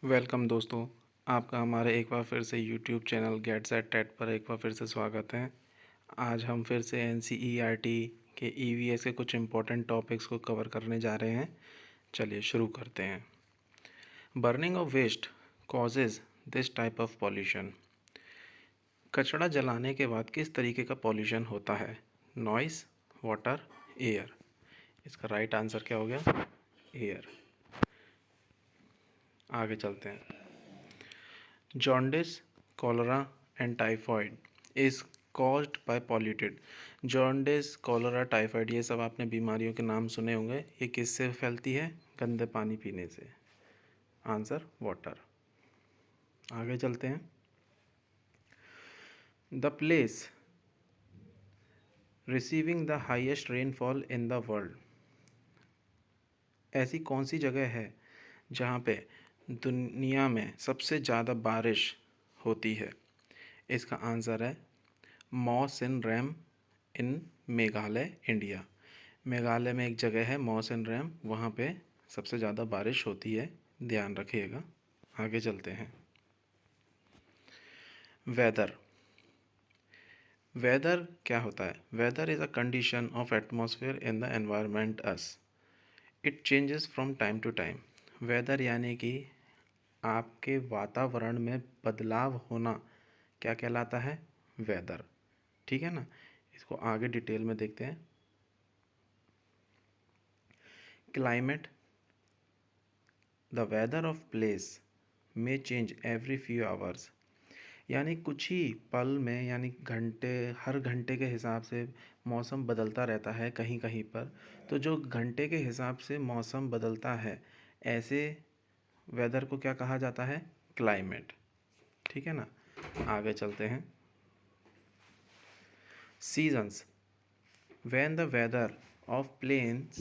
Welcome दोस्तों, आपका हमारे एक बार फिर से YouTube channel get set TET पर एक बार फिर से स्वागत है। आज हम फिर से एनसीईआरटी के ईवीएस के कुछ इम्पोर्टेंट टॉपिक्स को कवर करने जा रहे हैं। चलिए शुरू करते हैं। Burning of waste causes this type of pollution. कचरा जलाने के बाद किस तरीके का पॉल्यूशन होता है? Noise, water, air. इसका राइट आंसर क्या हो गया? एयर। आगे चलते हैं। Jaundice, cholera and typhoid is caused by polluted. Jaundice, cholera, typhoid ये सब आपने बीमारियों के नाम सुने होंगे। ये किससे फैलती है? गंदे पानी पीने से। Answer water. आगे चलते हैं। The place receiving the highest rainfall in the world. ऐसी कौन सी जगह है जहाँ पे दुनिया में सबसे ज़्यादा बारिश होती है? इसका आंसर है मौसिन रैम इन मेघालय, इंडिया। मेघालय में एक जगह है मौसिन रैम, वहाँ पे सबसे ज़्यादा बारिश होती है, ध्यान रखिएगा। आगे चलते हैं। वेदर। वेदर क्या होता है? Weather is a condition of atmosphere in the environment us. It changes from time to time. Weather यानी कि आपके वातावरण में बदलाव होना क्या कहलाता है? वेदर। ठीक है ना? इसको आगे डिटेल में देखते हैं। Climate, the weather of place में चेंज एवरी फ्यू आवर्स। यानी कुछ ही पल में, यानी हर घंटे के हिसाब से मौसम बदलता रहता है कहीं कहीं पर। तो जो घंटे के हिसाब से मौसम बदलता है, ऐसे वेदर को क्या कहा जाता है? क्लाइमेट। ठीक है ना? आगे चलते हैं। Seasons. When the weather of plains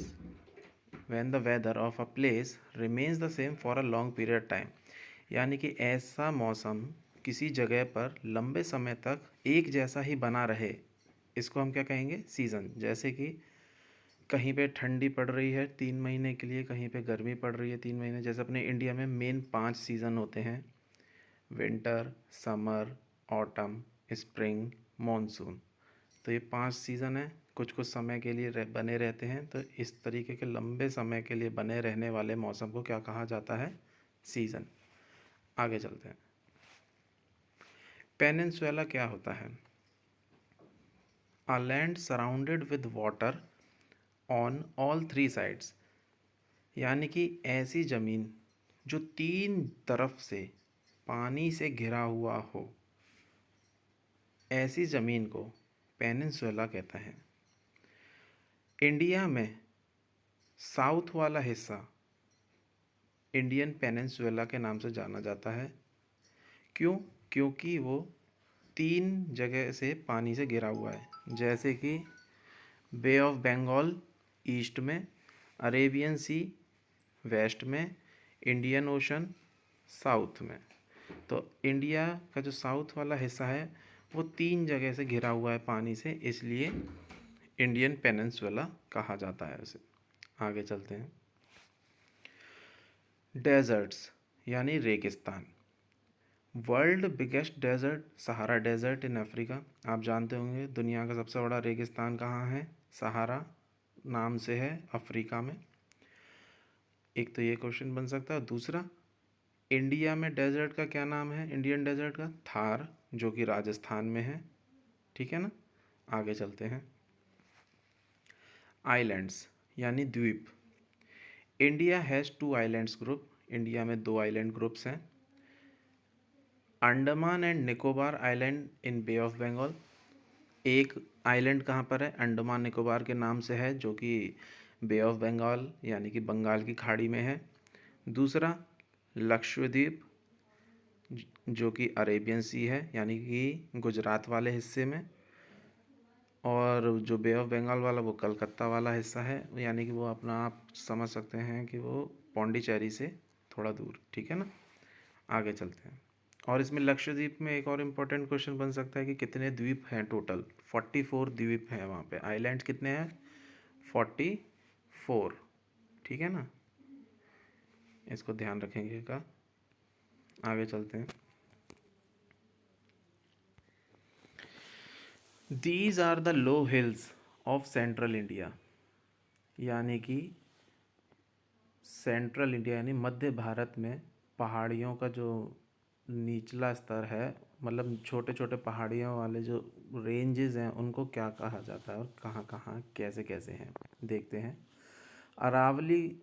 when the weather of a place remains the same for a long period time। यानी कि ऐसा मौसम किसी जगह पर लंबे समय तक एक जैसा ही बना रहे, इसको हम क्या कहेंगे? सीज़न। जैसे कि कहीं पे ठंडी पड़ रही है 3 महीने के लिए, कहीं पे गर्मी पड़ रही है 3 महीने। जैसे अपने इंडिया में मेन 5 सीज़न होते हैं: winter, summer, autumn, spring, monsoon. तो ये 5 सीज़न हैं, कुछ कुछ समय के लिए बने रहते हैं। तो इस तरीके के लंबे समय के लिए बने रहने वाले मौसम को क्या कहा जाता है? सीज़न। आगे चलते हैं। पेनिनसुला क्या होता है? A land surrounded with water on all 3 sides. यानी कि ऐसी ज़मीन जो 3 तरफ से पानी से घिरा हुआ हो, ऐसी ज़मीन को पेनिनसुला कहते हैं। इंडिया में साउथ वाला हिस्सा इंडियन पेनिनसुला के नाम से जाना जाता है। क्यों? क्योंकि वो 3 जगह से पानी से घिरा हुआ है। जैसे कि बे ऑफ बंगाल ईस्ट में, अरेबियन सी वेस्ट में, इंडियन ओशन साउथ में। तो इंडिया का जो साउथ वाला हिस्सा है वो 3 जगह से घिरा हुआ है पानी से, इसलिए इंडियन पेनिनसुला कहा जाता है उसे। आगे चलते हैं। डेजर्ट्स यानी रेगिस्तान। World biggest desert Sahara desert in Africa. आप जानते होंगे दुनिया का सबसे बड़ा रेगिस्तान कहाँ है? सहारा नाम से है, अफ्रीका में। एक तो ये क्वेश्चन बन सकता है। दूसरा, इंडिया में डेजर्ट का क्या नाम है? इंडियन डेजर्ट का थार, जो कि राजस्थान में है। ठीक है ना? आगे चलते हैं। आइलैंड्स यानी द्वीप। India has 2 islands group. India में 2 आइलैंड ग्रुप्स हैं: Andaman and Nicobar island in bay of Bengal. एक आइलैंड कहाँ पर है? अंडमान निकोबार के नाम से है, जो कि बे ऑफ बंगाल यानी कि बंगाल की खाड़ी में है। दूसरा, लक्षद्वीप, जो कि अरेबियन सी है, यानी कि गुजरात वाले हिस्से में। और जो बे ऑफ बंगाल वाला वो कलकत्ता वाला हिस्सा है, यानी कि वो अपना आप समझ सकते हैं कि वो पौंडीचेरी से थोड़ा दूर। ठीक है ना? आगे चलते हैं। और इसमें लक्षद्वीप में एक और इम्पोर्टेंट क्वेश्चन बन सकता है कि कितने द्वीप हैं टोटल? 44 द्वीप हैं वहाँ पे। आइलैंड कितने हैं? 44। ठीक है ना? इसको ध्यान रखेंगे का। आगे चलते हैं। These are the low hills of central India, यानी कि सेंट्रल इंडिया यानी मध्य भारत में पहाड़ियों का जो निचला स्तर है, मतलब छोटे छोटे पहाड़ियों वाले जो रेंजेस हैं, उनको क्या कहा जाता है और कहाँ कहाँ कैसे कैसे हैं, देखते हैं। अरावली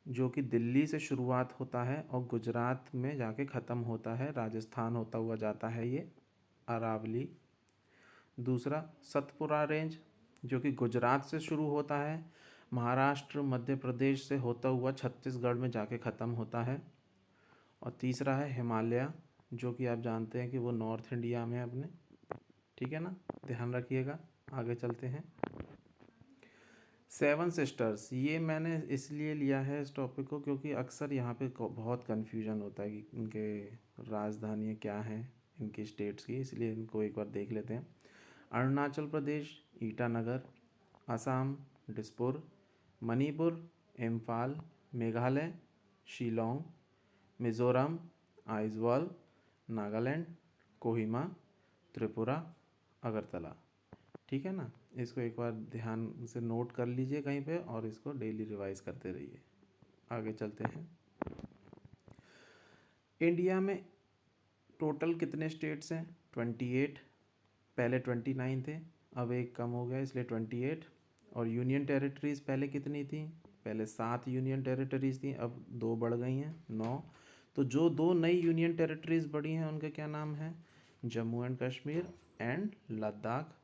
जो कि दिल्ली से शुरुआत होता है और गुजरात में जाके ख़त्म होता है, राजस्थान होता हुआ जाता है ये अरावली। दूसरा सतपुरा रेंज जो कि गुजरात से शुरू होता है, महाराष्ट्र मध्य प्रदेश से होता हुआ छत्तीसगढ़ में जाके ख़त्म होता है। और तीसरा है हिमालय, जो कि आप जानते हैं कि वो नॉर्थ इंडिया में है अपने, ठीक है ना, ध्यान रखिएगा। आगे चलते हैं। सेवन सिस्टर्स, ये मैंने इसलिए लिया है इस टॉपिक को क्योंकि अक्सर यहाँ पे बहुत कन्फ्यूजन होता है कि इनके राजधानियाँ क्या हैं इनकी स्टेट्स की, इसलिए इनको एक बार देख लेते हैं। अरुणाचल प्रदेश ईटानगर, असम दिसपुर, मणिपुर इम्फाल, मेघालय शिलोंग, मिज़ोरम आइजवाल, नागालैंड कोहिमा, त्रिपुरा अगरतला, ठीक है ना। इसको एक बार ध्यान से नोट कर लीजिए कहीं पे और इसको डेली रिवाइज करते रहिए। आगे चलते हैं। इंडिया में टोटल कितने स्टेट्स हैं? 28। पहले 29 थे, अब एक कम हो गया इसलिए 28। और यूनियन टेरिटरीज़ पहले कितनी थी? पहले 7 यूनियन टेरिटरीज़ थी, अब 2 बढ़ गई हैं, 9। तो जो 2 नई यूनियन टेरिटरीज़ बढ़ी हैं उनके क्या नाम हैं? Jammu and Kashmir and Ladakh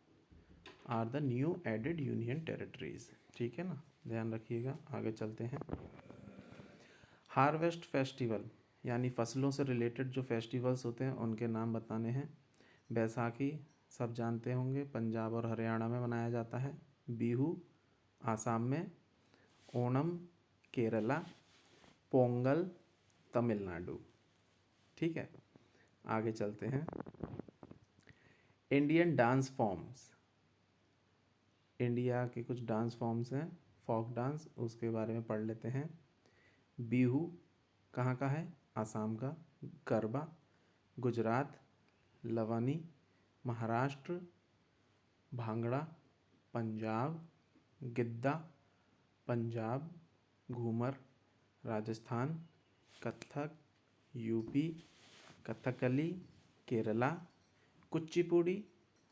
are the new added union territories, ठीक है ना, ध्यान रखिएगा। आगे चलते हैं। हार्वेस्ट फेस्टिवल यानी फसलों से रिलेटेड जो फेस्टिवल्स होते हैं उनके नाम बताने हैं। बैसाखी सब जानते होंगे, पंजाब और हरियाणा में मनाया जाता है। बिहू आसाम में, ओणम केरला, पोंगल तमिलनाडु, ठीक है। आगे चलते हैं। इंडियन डांस फॉर्म्स, इंडिया के कुछ डांस फॉर्म्स हैं फोक डांस, उसके बारे में पढ़ लेते हैं। बिहू कहाँ का है? आसाम का। गरबा गुजरात, लवानी महाराष्ट्र, भांगड़ा पंजाब, गिद्दा पंजाब, घूमर राजस्थान, कथक यूपी, कथकली केरला, कुचिपुड़ी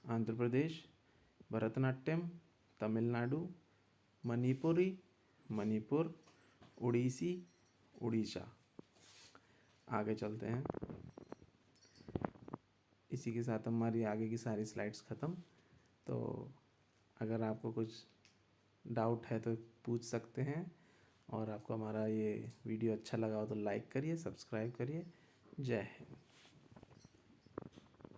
आंध्र प्रदेश, भरतनाट्यम तमिलनाडु, मणिपुरी मणिपुर, उड़ीसी उड़ीसा। आगे चलते हैं। इसी के साथ हमारी आगे की सारी स्लाइड्स ख़त्म। तो अगर आपको कुछ डाउट है तो पूछ सकते हैं, और आपको हमारा ये वीडियो अच्छा लगा हो तो लाइक करिए, सब्सक्राइब करिए। जय हिंद।